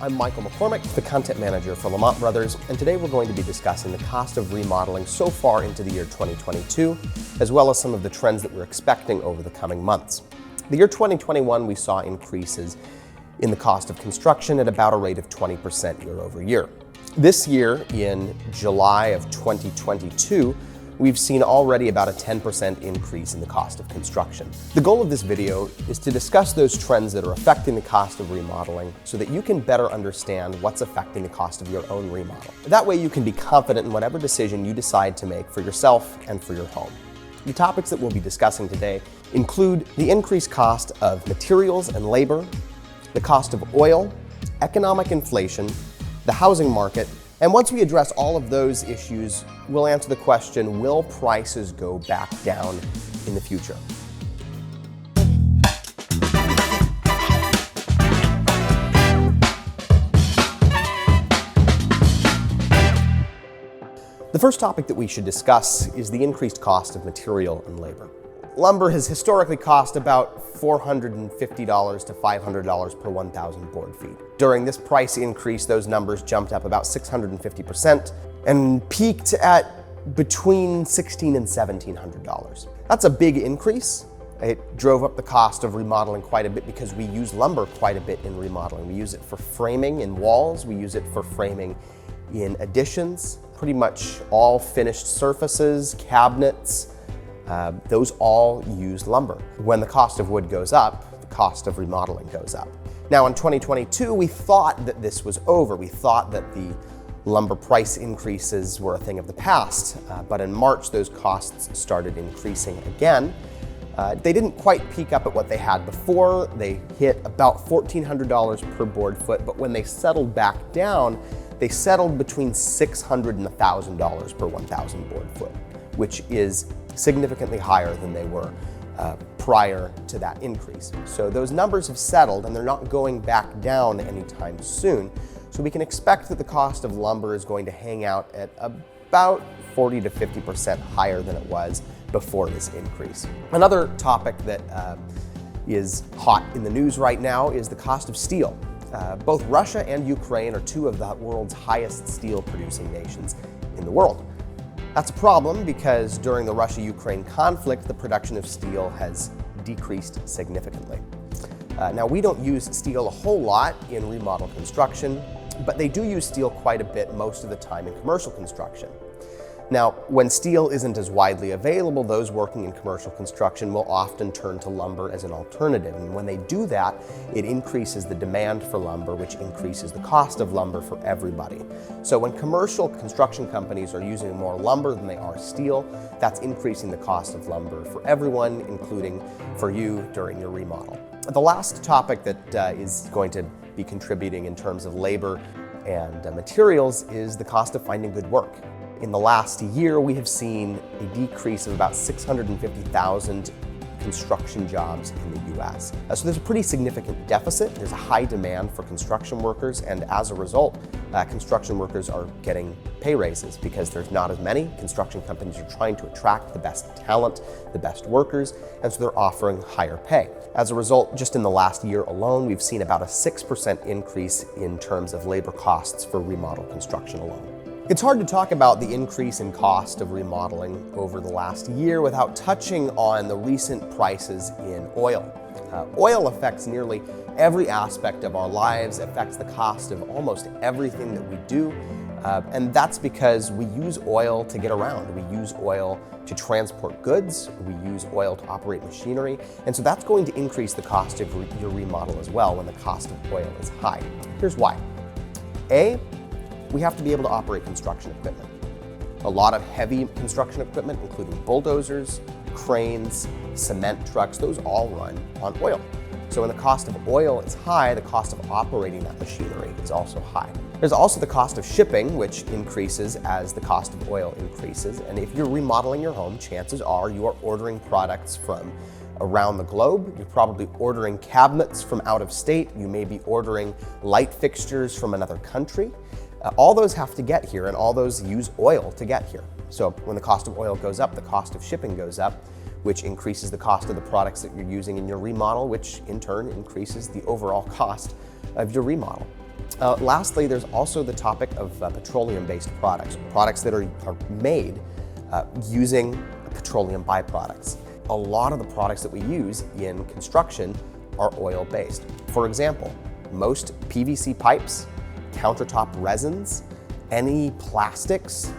I'm Michael McCormick, the content manager for Lamont Bros, and today we're going to be discussing the cost of remodeling so far into the year 2022, as well as some of the trends that we're expecting over the coming months. The year 2021, we saw increases in the cost of construction at about a rate of 20% year over year. This year, in July of 2022, we've seen already about a 10% increase in the cost of construction. The goal of this video is to discuss those trends that are affecting the cost of remodeling so that you can better understand what's affecting the cost of your own remodel. That way you can be confident in whatever decision you decide to make for yourself and for your home. The topics that we'll be discussing today include the increased cost of materials and labor, the cost of oil, economic inflation, the housing market, and once we address all of those issues, we'll answer the question, will prices go back down in the future? The first topic that we should discuss is the increased cost of material and labor. Lumber has historically cost about $450 to $500 per 1,000 board feet. During this price increase, those numbers jumped up about 650% and peaked at between $1,600 and $1,700. That's a big increase. It drove up the cost of remodeling quite a bit because we use lumber quite a bit in remodeling. We use it for framing in walls, we use it for framing in additions, pretty much all finished surfaces, cabinets, those all use lumber. When the cost of wood goes up, the cost of remodeling goes up. Now in 2022, we thought that this was over. We thought that the lumber price increases were a thing of the past, but in March, those costs started increasing again. They didn't quite peak up at what they had before. They hit about $1,400 per board foot, but when they settled back down, they settled between $600 and $1,000 per 1,000 board foot, which is significantly higher than they were prior to that increase. So those numbers have settled and they're not going back down anytime soon. So we can expect that the cost of lumber is going to hang out at about 40 to 50% higher than it was before this increase. Another topic that is hot in the news right now is the cost of steel. Both Russia and Ukraine are two of the world's highest steel producing nations in the world. That's a problem because during the Russia-Ukraine conflict, the production of steel has decreased significantly. Now, we don't use steel a whole lot in remodel construction, but they do use steel quite a bit most of the time in commercial construction. Now, when steel isn't as widely available, those working in commercial construction will often turn to lumber as an alternative. And when they do that, it increases the demand for lumber, which increases the cost of lumber for everybody. So when commercial construction companies are using more lumber than they are steel, that's increasing the cost of lumber for everyone, including for you during your remodel. The last topic that is going to be contributing in terms of labor and materials is the cost of finding good work. In the last year, we have seen a decrease of about 650,000 construction jobs in the US. So there's a pretty significant deficit. There's a high demand for construction workers, and as a result, construction workers are getting pay raises because there's not as many. Construction companies are trying to attract the best talent, the best workers, and so they're offering higher pay. As a result, just in the last year alone, we've seen about a 6% increase in terms of labor costs for remodel construction alone. It's hard to talk about the increase in cost of remodeling over the last year without touching on the recent prices in oil. Oil affects nearly every aspect of our lives, affects the cost of almost everything that we do, and that's because we use oil to get around. We use oil to transport goods, we use oil to operate machinery, and so that's going to increase the cost of your remodel as well when the cost of oil is high. Here's why. We have to be able to operate construction equipment. A lot of heavy construction equipment, including bulldozers, cranes, cement trucks, those all run on oil. So when the cost of oil is high, the cost of operating that machinery is also high. There's also the cost of shipping, which increases as the cost of oil increases. And if you're remodeling your home, chances are you are ordering products from around the globe. You're probably ordering cabinets from out of state. You may be ordering light fixtures from another country. All those have to get here, and all those use oil to get here. So when the cost of oil goes up, the cost of shipping goes up, which increases the cost of the products that you're using in your remodel, which in turn increases the overall cost of your remodel. Lastly, there's also the topic of petroleum-based products that are made using petroleum byproducts. A lot of the products that we use in construction are oil-based. For example, most PVC pipes, countertop resins, any plastics,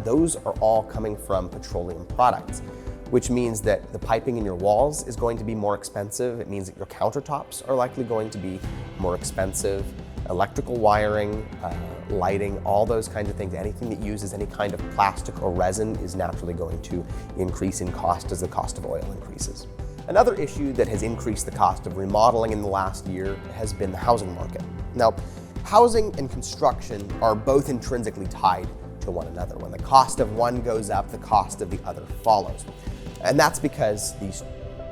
those are all coming from petroleum products, which means that the piping in your walls is going to be more expensive. It means that your countertops are likely going to be more expensive. Electrical wiring, lighting, all those kinds of things, anything that uses any kind of plastic or resin is naturally going to increase in cost as the cost of oil increases. Another issue that has increased the cost of remodeling in the last year has been the housing market. Now, housing and construction are both intrinsically tied to one another. When the cost of one goes up, the cost of the other follows. And that's because these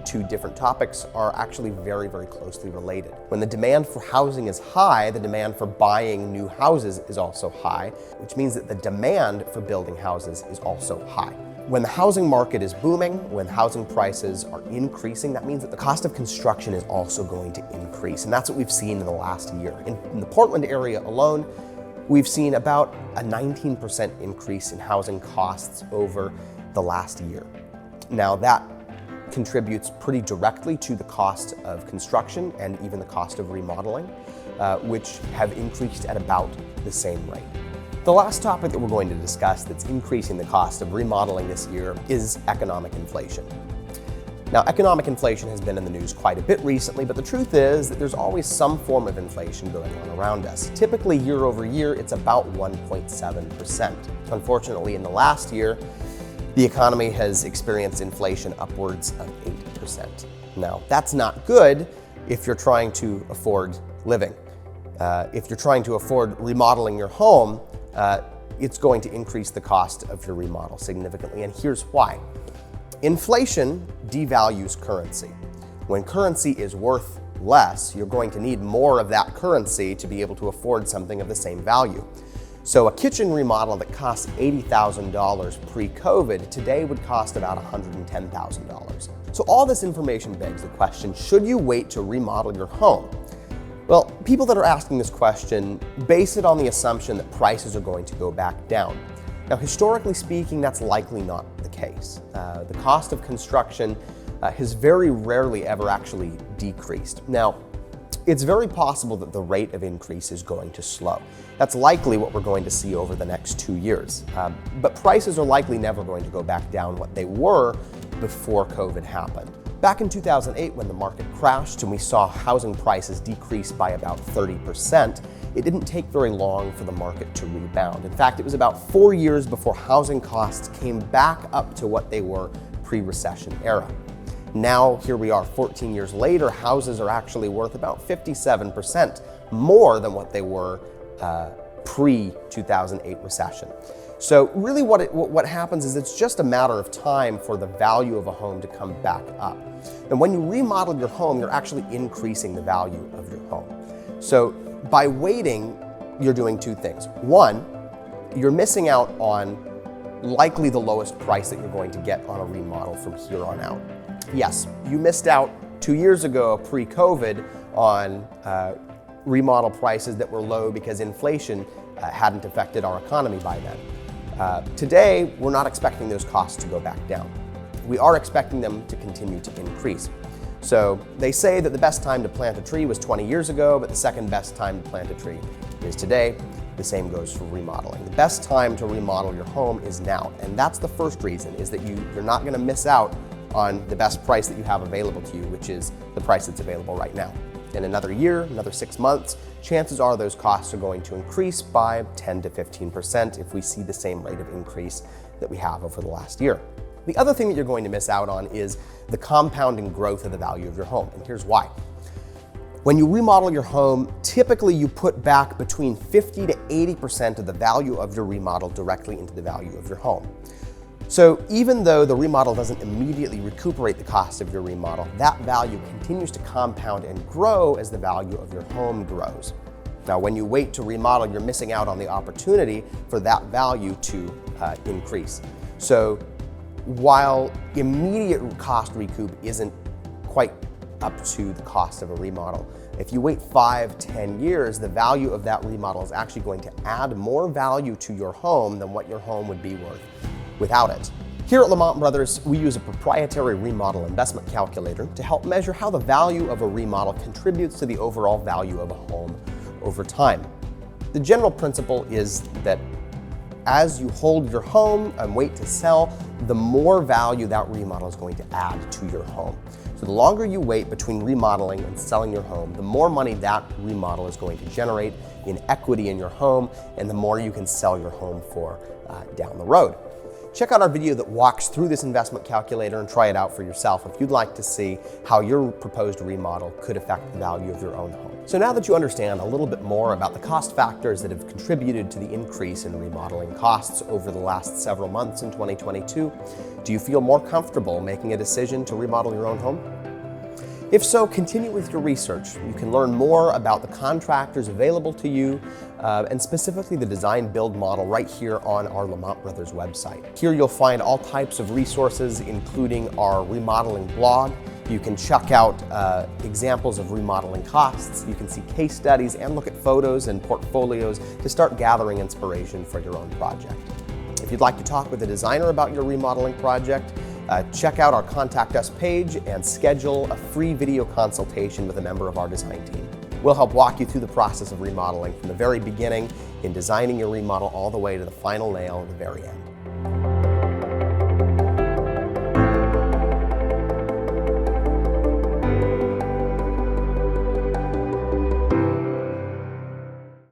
two different topics are actually very, very closely related. When the demand for housing is high, the demand for buying new houses is also high, which means that the demand for building houses is also high. When the housing market is booming, when housing prices are increasing, that means that the cost of construction is also going to increase. And that's what we've seen in the last year. In the Portland area alone, we've seen about a 19% increase in housing costs over the last year. Now, that contributes pretty directly to the cost of construction and even the cost of remodeling, which have increased at about the same rate. The last topic that we're going to discuss that's increasing the cost of remodeling this year is economic inflation. Now, economic inflation has been in the news quite a bit recently, but the truth is that there's always some form of inflation going on around us. Typically, year over year, it's about 1.7%. Unfortunately, in the last year, the economy has experienced inflation upwards of 8%. Now, that's not good if you're trying to afford living. If you're trying to afford remodeling your home, it's going to increase the cost of your remodel significantly, and here's why. Inflation devalues currency. When currency is worth less, you're going to need more of that currency to be able to afford something of the same value. So a kitchen remodel that costs $80,000 pre-COVID today would cost about $110,000. So all this information begs the question, should you wait to remodel your home? Well, people that are asking this question base it on the assumption that prices are going to go back down. Now, historically speaking, that's likely not the case. The cost of construction has very rarely ever actually decreased. Now, it's very possible that the rate of increase is going to slow. That's likely what we're going to see over the next 2 years. But prices are likely never going to go back down what they were before COVID happened. Back in 2008, when the market crashed and we saw housing prices decrease by about 30%, it didn't take very long for the market to rebound. In fact, it was about 4 years before housing costs came back up to what they were pre-recession era. Now, here we are 14 years later, houses are actually worth about 57% more than what they were pre-2008 recession. So really what happens is it's just a matter of time for the value of a home to come back up. And when you remodel your home, you're actually increasing the value of your home. So by waiting, you're doing two things. One, you're missing out on likely the lowest price that you're going to get on a remodel from here on out. Yes, you missed out 2 years ago, pre-COVID, on remodel prices that were low because inflation hadn't affected our economy by then. Today, we're not expecting those costs to go back down. We are expecting them to continue to increase. So they say that the best time to plant a tree was 20 years ago, but the second best time to plant a tree is today. The same goes for remodeling. The best time to remodel your home is now. And that's the first reason, is that you're not going to miss out on the best price that you have available to you, which is the price that's available right now. In another year, another 6 months, chances are those costs are going to increase by 10 to 15% if we see the same rate of increase that we have over the last year. The other thing that you're going to miss out on is the compounding growth of the value of your home, and here's why. When you remodel your home, typically you put back between 50 to 80% of the value of your remodel directly into the value of your home. So even though the remodel doesn't immediately recuperate the cost of your remodel, that value continues to compound and grow as the value of your home grows. Now, when you wait to remodel, you're missing out on the opportunity for that value to increase. So while immediate cost recoup isn't quite up to the cost of a remodel. If you wait 5, 10 years, the value of that remodel is actually going to add more value to your home than what your home would be worth without it. Here at Lamont Bros, we use a proprietary remodel investment calculator to help measure how the value of a remodel contributes to the overall value of a home over time. The general principle is that as you hold your home and wait to sell, the more value that remodel is going to add to your home. So the longer you wait between remodeling and selling your home, the more money that remodel is going to generate in equity in your home, and the more you can sell your home for down the road. Check out our video that walks through this investment calculator and try it out for yourself if you'd like to see how your proposed remodel could affect the value of your own home. So now that you understand a little bit more about the cost factors that have contributed to the increase in remodeling costs over the last several months in 2022, do you feel more comfortable making a decision to remodel your own home? If so, continue with your research. You can learn more about the contractors available to you and specifically the design build model right here on our Lamont Bros website. Here you'll find all types of resources, including our remodeling blog. You can check out examples of remodeling costs. You can see case studies and look at photos and portfolios to start gathering inspiration for your own project. If you'd like to talk with a designer about your remodeling project, check out our Contact Us page and schedule a free video consultation with a member of our design team. We'll help walk you through the process of remodeling from the very beginning in designing your remodel all the way to the final nail at the very end.